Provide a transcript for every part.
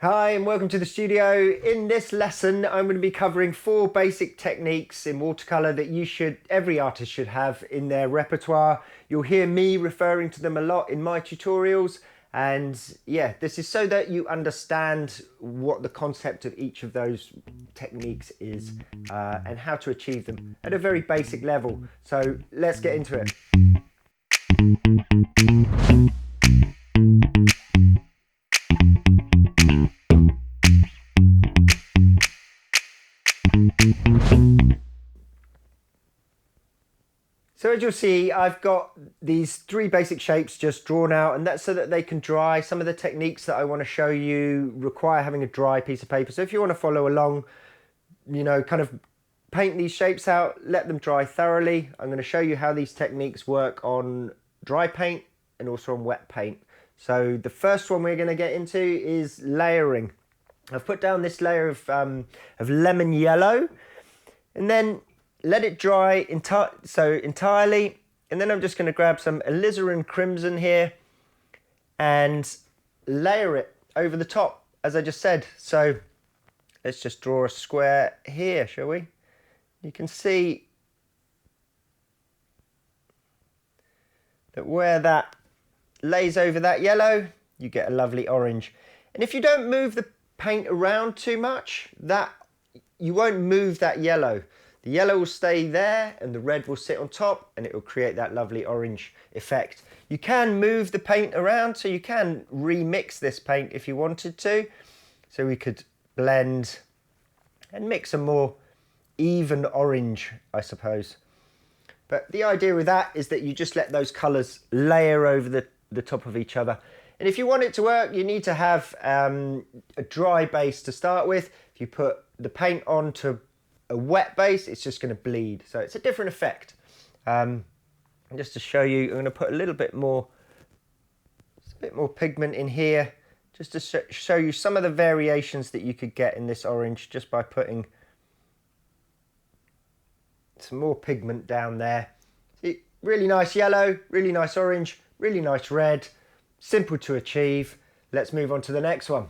Hi and welcome to the studio. In this lesson I'm going to be covering 4 basic techniques in watercolour that every artist should have in their repertoire. You'll hear me referring to them a lot in my tutorials, and yeah, this is so that you understand what the concept of each of those techniques is and how to achieve them at a very basic level. So let's get into it. So as you'll see, I've got these 3 basic shapes just drawn out, and that's so that they can dry. Some of the techniques that I want to show you require having a dry piece of paper. So if you want to follow along, kind of paint these shapes out, let them dry thoroughly. I'm going to show you how these techniques work on dry paint and also on wet paint. So the first one we're going to get into is layering. I've put down this layer of lemon yellow, and then let it dry entirely, and then I'm just going to grab some alizarin crimson here and layer it over the top, as I just said. So let's just draw a square here, shall we? You can see that where that lays over that yellow, you get a lovely orange. And if you don't move the paint around too much, you won't move that yellow. The yellow will stay there and the red will sit on top, and it will create that lovely orange effect. You can move the paint around, so you can remix this paint if you wanted to. So we could blend and mix a more even orange, I suppose. But the idea with that is that you just let those colours layer over the top of each other. And if you want it to work, you need to have a dry base to start with. If you put the paint onto a wet base, it's just going to bleed, so it's a different effect. Just to show you, I'm going to put a bit more pigment in here, just to show you some of the variations that you could get in this orange just by putting some more pigment down there. See, really nice yellow, really nice orange, really nice red, simple to achieve. Let's move on to the next one.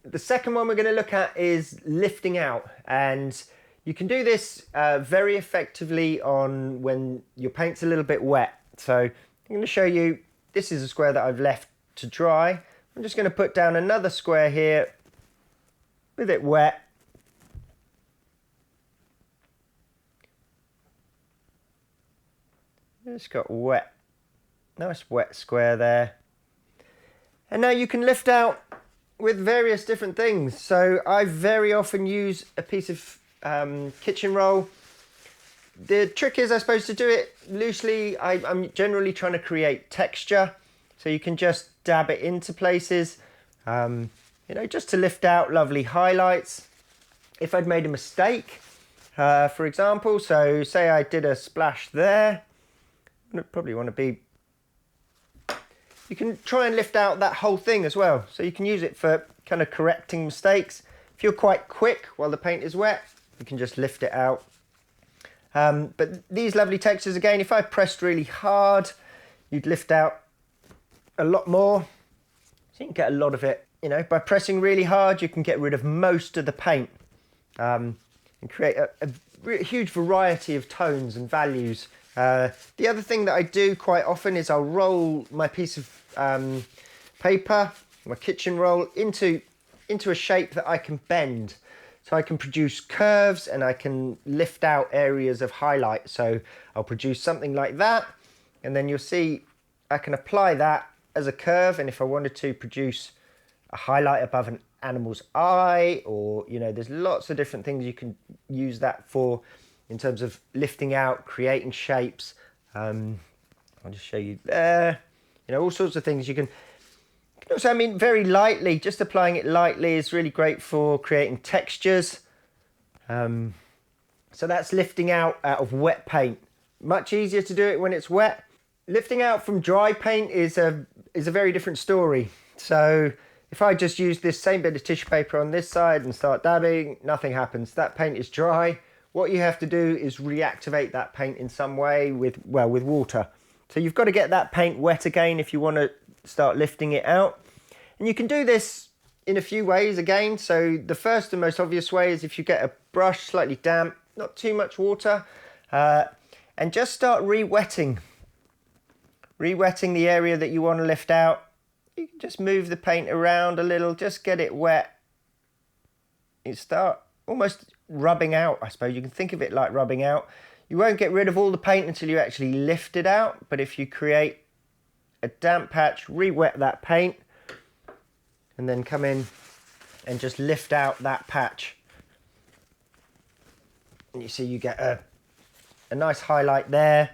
The second one we're going to look at is lifting out, and you can do this very effectively on when your paint's a little bit wet. So I'm going to show you, this is a square that I've left to dry. I'm just going to put down another square here with it wet. It's got wet, nice wet square there. And now you can lift out with various different things. So I very often use a piece of kitchen roll. The trick is, I suppose, to do it loosely. I'm generally trying to create texture, so you can just dab it into places, just to lift out lovely highlights. If I'd made a mistake, for example, so say I did a splash there, I'd probably want to be, you can try and lift out that whole thing as well. So you can use it for kind of correcting mistakes. If you're quite quick while the paint is wet, you can just lift it out. But these lovely textures, again, if I pressed really hard, you'd lift out a lot more. So you can get a lot of it, by pressing really hard, you can get rid of most of the paint and create a huge variety of tones and values. The other thing that I do quite often is I'll roll my piece of paper, my kitchen roll, into a shape that I can bend. So I can produce curves and I can lift out areas of highlight. So I'll produce something like that, and then you'll see I can apply that as a curve, and if I wanted to produce a highlight above an animal's eye, or there's lots of different things you can use that for in terms of lifting out, creating shapes. I'll just show you there. All sorts of things you can also, very lightly, just applying it lightly is really great for creating textures. So that's lifting out of wet paint. Much easier to do it when it's wet. Lifting out from dry paint is a very different story. So if I just use this same bit of tissue paper on this side and start dabbing, nothing happens. That paint is dry. What you have to do is reactivate that paint in some way with water. So you've got to get that paint wet again if you want to start lifting it out. And you can do this in a few ways again. So the first and most obvious way is if you get a brush slightly damp, not too much water, and just start re-wetting the area that you want to lift out. You can just move the paint around a little, just get it wet. You start almost rubbing out, I suppose. You can think of it like rubbing out. You won't get rid of all the paint until you actually lift it out, but if you create a damp patch, re-wet that paint, and then come in and just lift out that patch. And you see you get a nice highlight there.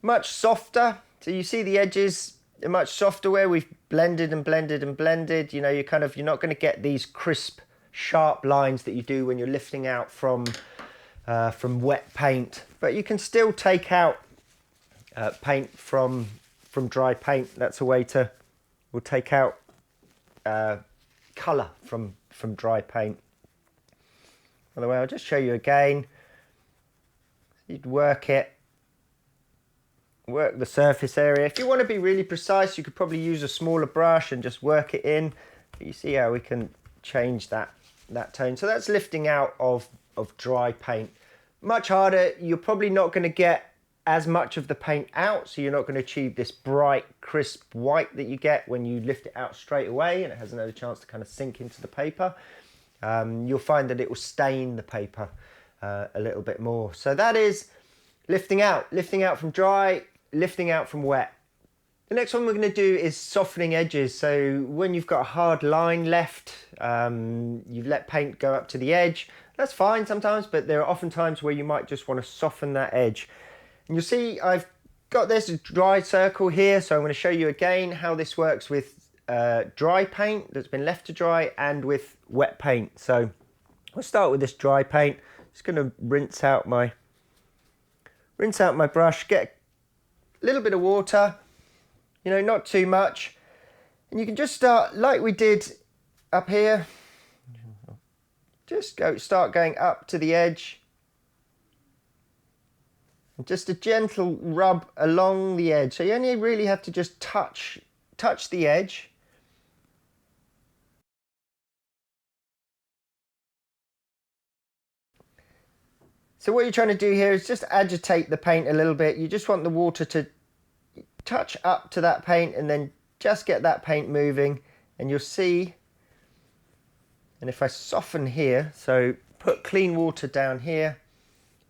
Much softer, so you see the edges are much softer where we've blended and blended and blended. You know, you're not going to get these crisp, sharp lines that you do when you're lifting out from wet paint. But you can still take out paint from dry paint. That's a way we'll take out colour from dry paint. By the way, I'll just show you again. You'd work the surface area. If you want to be really precise, you could probably use a smaller brush and just work it in. But you see how we can change that tone. So that's lifting out of dry paint. Much harder. You're probably not going to get as much of the paint out, so you're not going to achieve this bright, crisp white that you get when you lift it out straight away and it has another chance to kind of sink into the paper. You'll find that it will stain the paper a little bit more. So that is lifting out from dry, lifting out from wet. The next one we're going to do is softening edges. So when you've got a hard line left, you've let paint go up to the edge. That's fine sometimes, but there are often times where you might just want to soften that edge. And you'll see I've got this dry circle here, so I'm going to show you again how this works with dry paint that's been left to dry and with wet paint. So we'll start with this dry paint. Just going to rinse out my brush, get a little bit of water, you know, not too much, and you can just start like we did up here. Just start going up to the edge. Just a gentle rub along the edge. So you only really have to just touch the edge. So what you're trying to do here is just agitate the paint a little bit. You just want the water to touch up to that paint and then just get that paint moving, and you'll see. And if I soften here, so put clean water down here,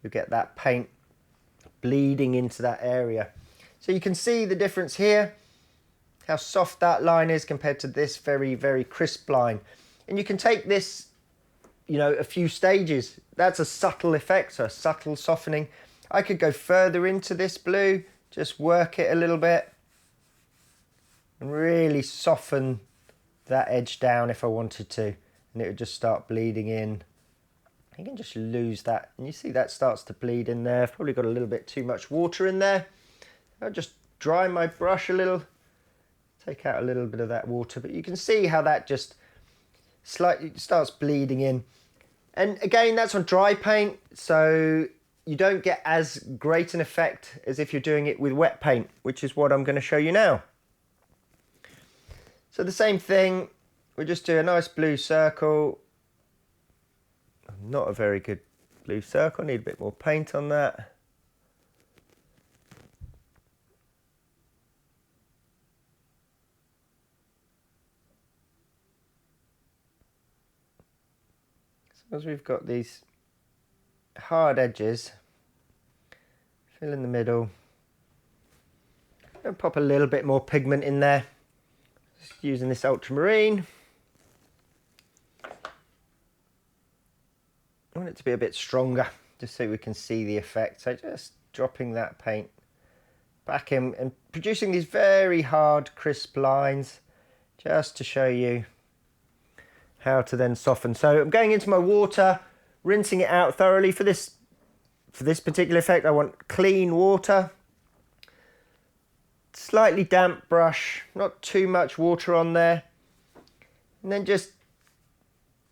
you'll get that paint bleeding into that area. So you can see the difference here, how soft that line is compared to this very, very crisp line. And you can take this, you know, a few stages. That's a subtle effect, so a subtle softening. I could go further into this blue, just work it a little bit and really soften that edge down if I wanted to, and it would just start bleeding in. You can just lose that, and you see that starts to bleed in there. I've probably got a little bit too much water in there. I'll just dry my brush a little, take out a little bit of that water, but you can see how that just slightly starts bleeding in. And again, that's on dry paint, so you don't get as great an effect as if you're doing it with wet paint, which is what I'm going to show you now. So the same thing, we'll just do a nice blue circle. Not a very good blue circle, need a bit more paint on that. So as we've got these hard edges, fill in the middle, and pop a little bit more pigment in there, just using this ultramarine. I want it to be a bit stronger, just so we can see the effect. So just dropping that paint back in and producing these very hard, crisp lines, just to show you how to then soften. So I'm going into my water, rinsing it out thoroughly. For this particular effect, I want clean water. Slightly damp brush, not too much water on there. And then just,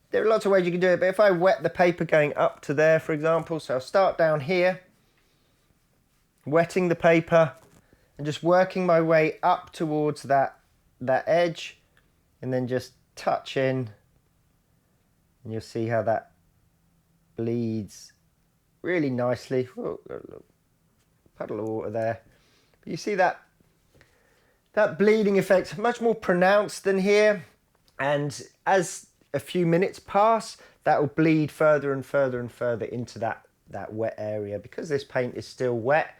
there are lots of ways you can do it, but if I wet the paper going up to there, for example, so I'll start down here, wetting the paper, and just working my way up towards that edge, and then just touch in, and you'll see how that bleeds really nicely. Oh, look, puddle of water there. But you see that bleeding effect much more pronounced than here, and as a few minutes pass, that will bleed further and further and further into that wet area, because this paint is still wet.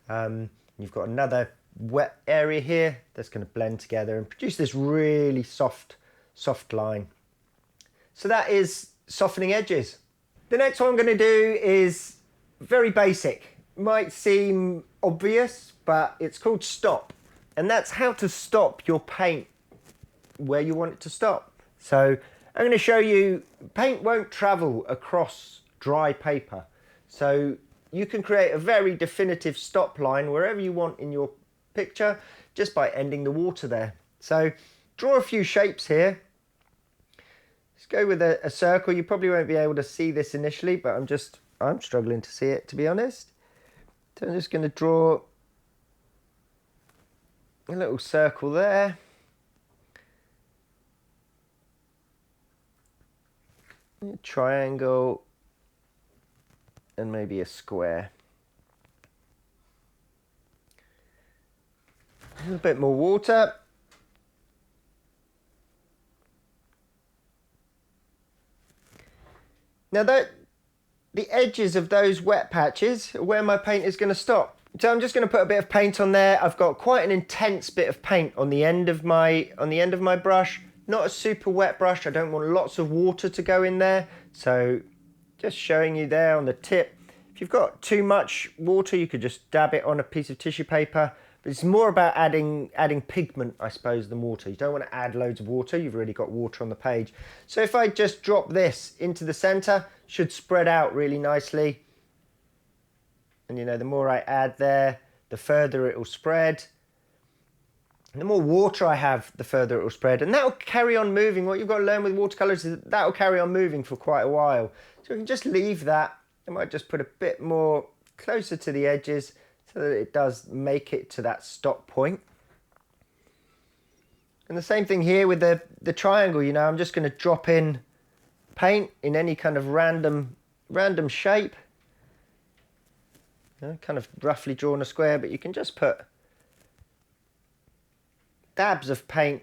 You've got another wet area here that's going to blend together and produce this really soft line. So that is softening edges. The next one I'm going to do is very basic. Might seem obvious, but it's called stop. And that's how to stop your paint where you want it to stop. So I'm going to show you, paint won't travel across dry paper. So you can create a very definitive stop line wherever you want in your picture just by ending the water there. So draw a few shapes here. Let's go with a circle. You probably won't be able to see this initially, but I'm struggling to see it, to be honest. So I'm just going to draw a little circle there. A triangle, and maybe a square. A little bit more water. Now the edges of those wet patches are where my paint is going to stop. So I'm just going to put a bit of paint on there. I've got quite an intense bit of paint on the end of my brush. Not a super wet brush. I don't want lots of water to go in there. So just showing you there on the tip. If you've got too much water, you could just dab it on a piece of tissue paper. But it's more about adding pigment, I suppose, than water. You don't want to add loads of water. You've already got water on the page. So if I just drop this into the center, should spread out really nicely. And you know, the more I add there, the further it will spread. And the more water I have, the further it will spread. And that will carry on moving. What you've got to learn with watercolors is that will carry on moving for quite a while. So we can just leave that. I might just put a bit more closer to the edges so that it does make it to that stop point. And the same thing here with the triangle. You know, I'm just going to drop in paint in any kind of random shape. You know, kind of roughly drawn a square, but you can just put dabs of paint.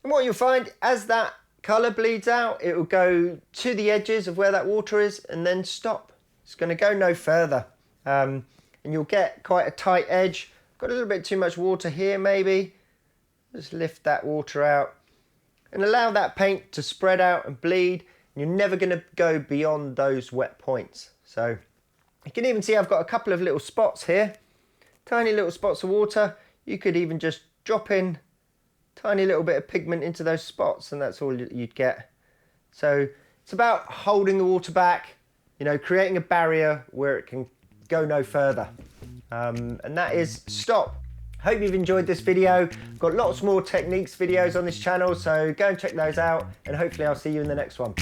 And what you'll find, as that colour bleeds out, it will go to the edges of where that water is and then stop. It's going to go no further. And you'll get quite a tight edge. Got a little bit too much water here maybe. Just lift that water out and allow that paint to spread out and bleed. You're never going to go beyond those wet points. So you can even see I've got a couple of little spots here. Tiny little spots of water. You could even just drop in tiny little bit of pigment into those spots and that's all you'd get. So it's about holding the water back, you know, creating a barrier where it can go no further. And that is stop. Hope you've enjoyed this video. Got lots more techniques videos on this channel, so go and check those out and hopefully I'll see you in the next one.